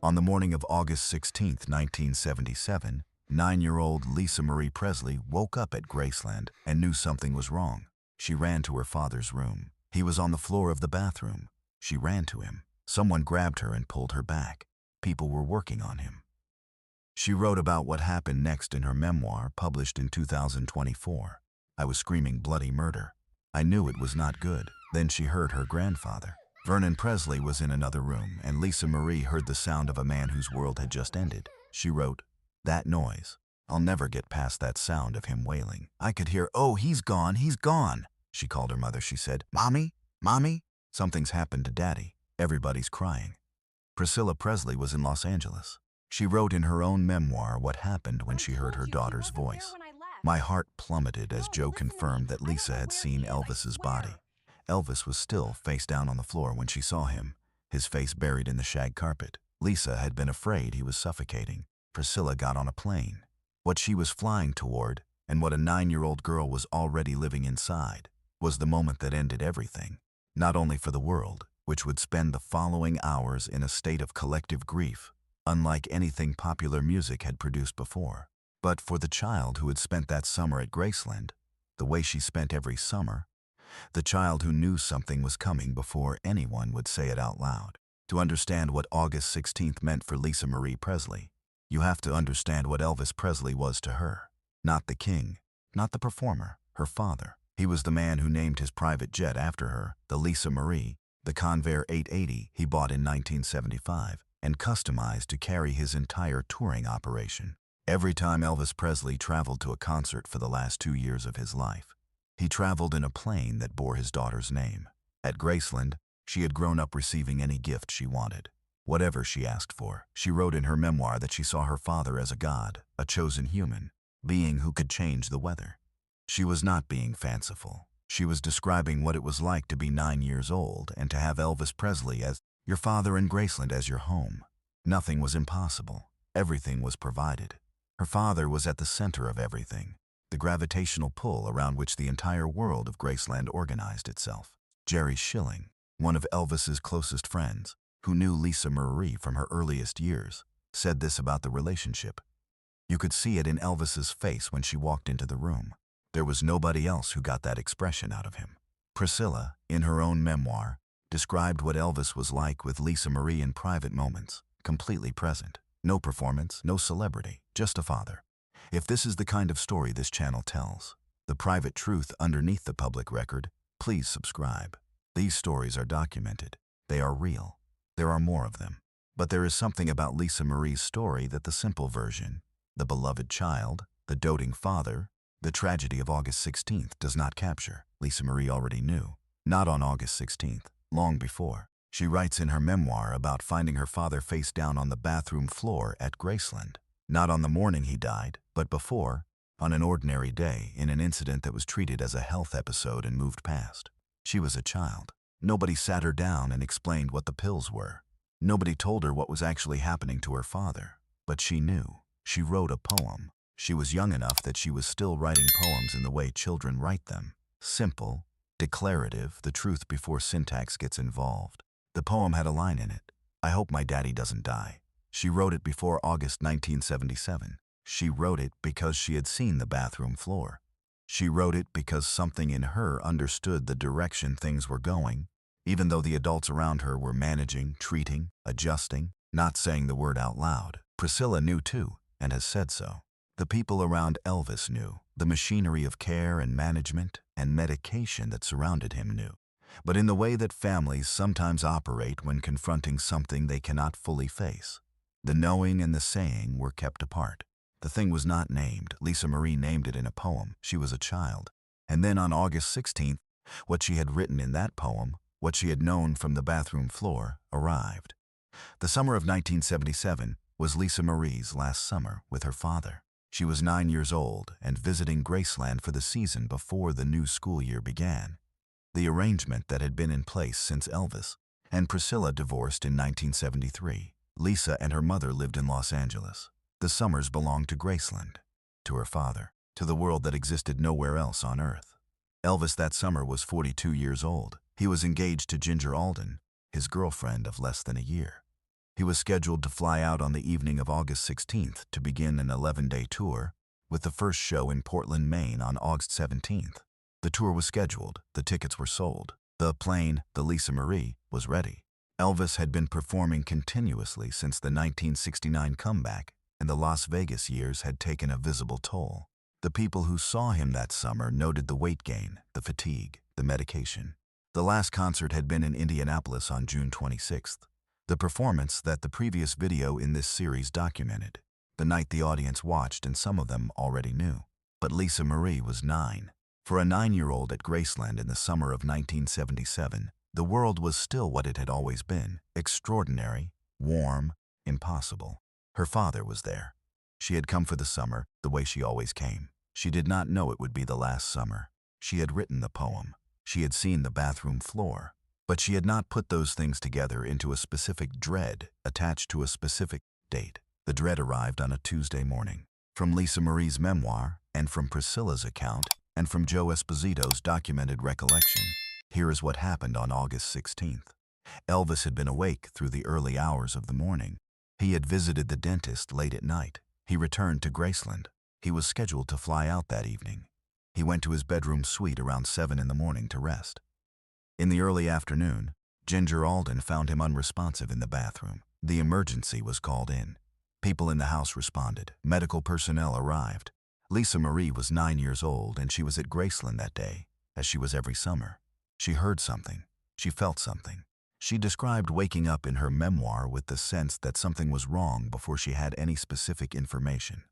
On the morning of August 16, 1977, 9-year-old Lisa Marie Presley woke up at Graceland and knew something was wrong. She ran to her father's room. He was on the floor of the bathroom. She ran to him. Someone grabbed her and pulled her back. People were working on him. She wrote about what happened next in her memoir, published in 2024. I was screaming bloody murder. I knew it was not good. Then she heard her grandfather. Vernon Presley was in another room, and Lisa Marie heard the sound of a man whose world had just ended. She wrote, "That noise. I'll never get past that sound of him wailing. I could hear, 'Oh, he's gone, he's gone.'" She called her mother. She said, "Mommy, Mommy, something's happened to Daddy. Everybody's crying." Priscilla Presley was in Los Angeles. She wrote in her own memoir what happened when she heard her daughter's voice. "My heart plummeted as Joe confirmed that Lisa had seen Elvis's body. Elvis was still face down on the floor when she saw him, his face buried in the shag carpet. Lisa had been afraid he was suffocating. Priscilla got on a plane. What she was flying toward, and what a 9-year-old girl was already living inside, was the moment that ended everything. Not only for the world, which would spend the following hours in a state of collective grief, unlike anything popular music had produced before, but for the child who had spent that summer at Graceland, the way she spent every summer, the child who knew something was coming before anyone would say it out loud. To understand what August 16th meant for Lisa Marie Presley, you have to understand what Elvis Presley was to her. Not the king, not the performer, her father. He was the man who named his private jet after her, the Lisa Marie, the Convair 880 he bought in 1975, and customized to carry his entire touring operation. Every time Elvis Presley traveled to a concert for the last 2 years of his life, he traveled in a plane that bore his daughter's name. At Graceland, she had grown up receiving any gift she wanted, whatever she asked for. She wrote in her memoir that she saw her father as a god, a chosen human, being who could change the weather. She was not being fanciful. She was describing what it was like to be 9 years old and to have Elvis Presley as your father and Graceland as your home. Nothing was impossible. Everything was provided. Her father was at the center of everything, the gravitational pull around which the entire world of Graceland organized itself. Jerry Schilling, one of Elvis's closest friends, who knew Lisa Marie from her earliest years, said this about the relationship. You could see it in Elvis's face when she walked into the room. There was nobody else who got that expression out of him. Priscilla, in her own memoir, described what Elvis was like with Lisa Marie in private moments, completely present. No performance, no celebrity, just a father. If this is the kind of story this channel tells, the private truth underneath the public record, please subscribe. These stories are documented. They are real. There are more of them. But there is something about Lisa Marie's story that the simple version, the beloved child, the doting father, the tragedy of August 16th does not capture. Lisa Marie already knew. Not on August 16th, long before. She writes in her memoir about finding her father face down on the bathroom floor at Graceland. Not on the morning he died, but before, on an ordinary day, in an incident that was treated as a health episode and moved past. She was a child. Nobody sat her down and explained what the pills were. Nobody told her what was actually happening to her father. But she knew. She wrote a poem. She was young enough that she was still writing poems in the way children write them. Simple, declarative, the truth before syntax gets involved. The poem had a line in it. "I hope my daddy doesn't die." She wrote it before August 1977. She wrote it because she had seen the bathroom floor. She wrote it because something in her understood the direction things were going, even though the adults around her were managing, treating, adjusting, not saying the word out loud. Priscilla knew too, and has said so. The people around Elvis knew. The machinery of care and management and medication that surrounded him knew. But in the way that families sometimes operate when confronting something they cannot fully face, the knowing and the saying were kept apart. The thing was not named. Lisa Marie named it in a poem. She was a child. And then on August 16th, what she had written in that poem, what she had known from the bathroom floor, arrived. The summer of 1977 was Lisa Marie's last summer with her father. She was 9 years old and visiting Graceland for the season before the new school year began. The arrangement that had been in place since Elvis and Priscilla divorced in 1973. Lisa and her mother lived in Los Angeles. The summers belonged to Graceland, to her father, to the world that existed nowhere else on earth. Elvis that summer was 42 years old. He was engaged to Ginger Alden, his girlfriend of less than a year. He was scheduled to fly out on the evening of August 16th to begin an 11-day tour, with the first show in Portland, Maine on August 17th. The tour was scheduled, the tickets were sold. The plane, the Lisa Marie, was ready. Elvis had been performing continuously since the 1969 comeback, and the Las Vegas years had taken a visible toll. The people who saw him that summer noted the weight gain, the fatigue, the medication. The last concert had been in Indianapolis on June 26th, the performance that the previous video in this series documented, the night the audience watched and some of them already knew. But Lisa Marie was 9. For a 9-year-old at Graceland in the summer of 1977, the world was still what it had always been: extraordinary, warm, impossible. Her father was there. She had come for the summer, the way she always came. She did not know it would be the last summer. She had written the poem. She had seen the bathroom floor. But she had not put those things together into a specific dread attached to a specific date. The dread arrived on a Tuesday morning. From Lisa Marie's memoir, and from Priscilla's account, and from Joe Esposito's documented recollection, here is what happened on August 16th. Elvis had been awake through the early hours of the morning. He had visited the dentist late at night. He returned to Graceland. He was scheduled to fly out that evening. He went to his bedroom suite around 7 in the morning to rest. In the early afternoon, Ginger Alden found him unresponsive in the bathroom. The emergency was called in. People in the house responded. Medical personnel arrived. Lisa Marie was 9 years old, and she was at Graceland that day, as she was every summer. She heard something. She felt something. She described waking up in her memoir with the sense that something was wrong before she had any specific information.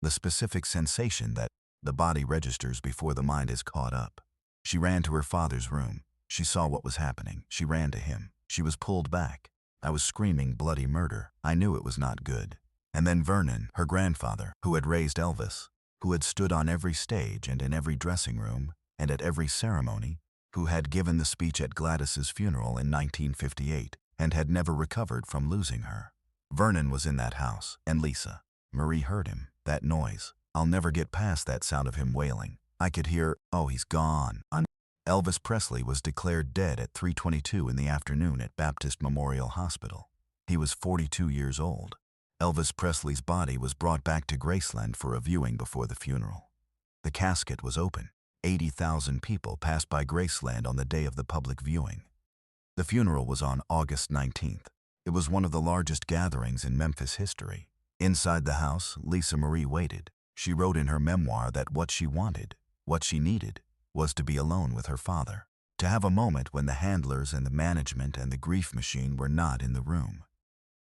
The specific sensation that the body registers before the mind is caught up. She ran to her father's room. She saw what was happening. She ran to him. She was pulled back. I was screaming bloody murder. I knew it was not good. And then Vernon, her grandfather, who had raised Elvis, who had stood on every stage and in every dressing room and at every ceremony, who had given the speech at Gladys's funeral in 1958 and had never recovered from losing her. Vernon was in that house, and Lisa Marie heard him, that noise. I'll never get past that sound of him wailing. I could hear, "Oh, he's gone." Elvis Presley was declared dead at 3:22 in the afternoon at Baptist Memorial Hospital. He was 42 years old. Elvis Presley's body was brought back to Graceland for a viewing before the funeral. The casket was open. 80,000 people passed by Graceland on the day of the public viewing. The funeral was on August 19th. It was one of the largest gatherings in Memphis history. Inside the house, Lisa Marie waited. She wrote in her memoir that what she wanted, what she needed, was to be alone with her father, to have a moment when the handlers and the management and the grief machine were not in the room.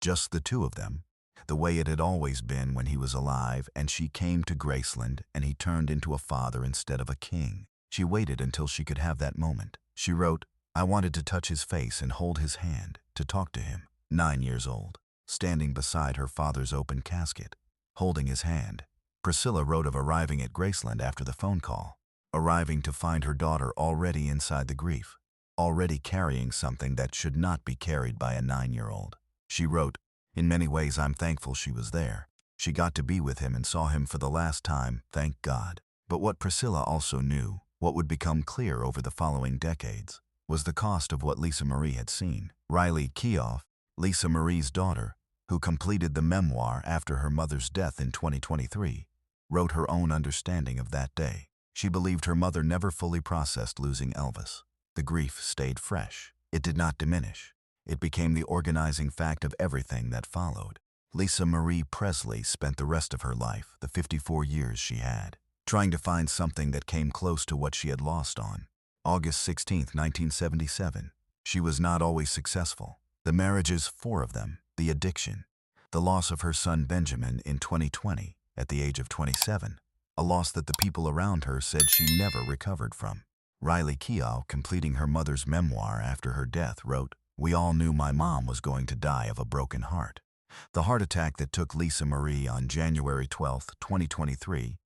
Just the two of them, the way it had always been when he was alive, and she came to Graceland and he turned into a father instead of a king. She waited until she could have that moment. She wrote, "I wanted to touch his face and hold his hand, to talk to him." 9 years old, standing beside her father's open casket, holding his hand. Priscilla wrote of arriving at Graceland after the phone call, arriving to find her daughter already inside the grief, already carrying something that should not be carried by a 9-year-old. She wrote, "In many ways I'm thankful she was there. She got to be with him and saw him for the last time, thank God." But what Priscilla also knew, what would become clear over the following decades, was the cost of what Lisa Marie had seen. Riley Keough, Lisa Marie's daughter, who completed the memoir after her mother's death in 2023, wrote her own understanding of that day. She believed her mother never fully processed losing Elvis. The grief stayed fresh. It did not diminish. It became the organizing fact of everything that followed. Lisa Marie Presley spent the rest of her life, the 54 years she had, trying to find something that came close to what she had lost on August 16, 1977. She was not always successful. The marriages, 4 of them, the addiction, the loss of her son Benjamin in 2020 at the age of 27, a loss that the people around her said she never recovered from. Riley Keough, completing her mother's memoir after her death, wrote, "We all knew my mom was going to die of a broken heart. The heart attack that took Lisa Marie on January 12, 2023,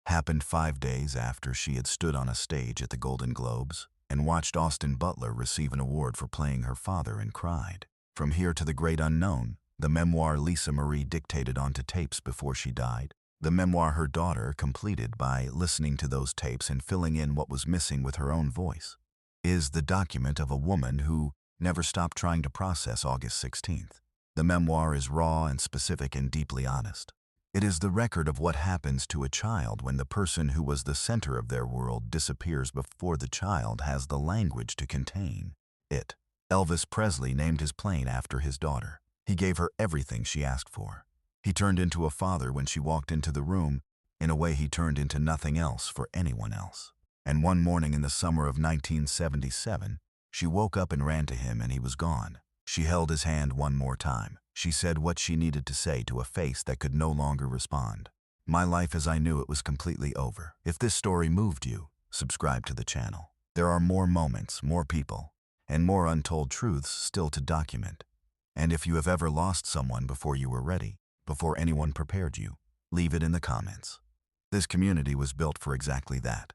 happened 5 days after she had stood on a stage at the Golden Globes and watched Austin Butler receive an award for playing her father and cried. From Here to the Great Unknown, the memoir Lisa Marie dictated onto tapes before she died, the memoir her daughter completed by listening to those tapes and filling in what was missing with her own voice, is the document of a woman who never stopped trying to process August 16th. The The memoir is raw and specific and deeply honest. It is the record of what happens to a child when the person who was the center of their world disappears before the child has the language to contain it. Elvis Presley named his plane after his daughter. He gave her everything she asked for. He turned into a father when she walked into the room, in a way he turned into nothing else for anyone else. And one morning in the summer of 1977, she woke up and ran to him and he was gone. She held his hand one more time. She said what she needed to say to a face that could no longer respond. My life as I knew it was completely over. If this story moved you, subscribe to the channel. There are more moments, more people, and more untold truths still to document. And if you have ever lost someone before you were ready, before anyone prepared you, leave it in the comments. This community was built for exactly that.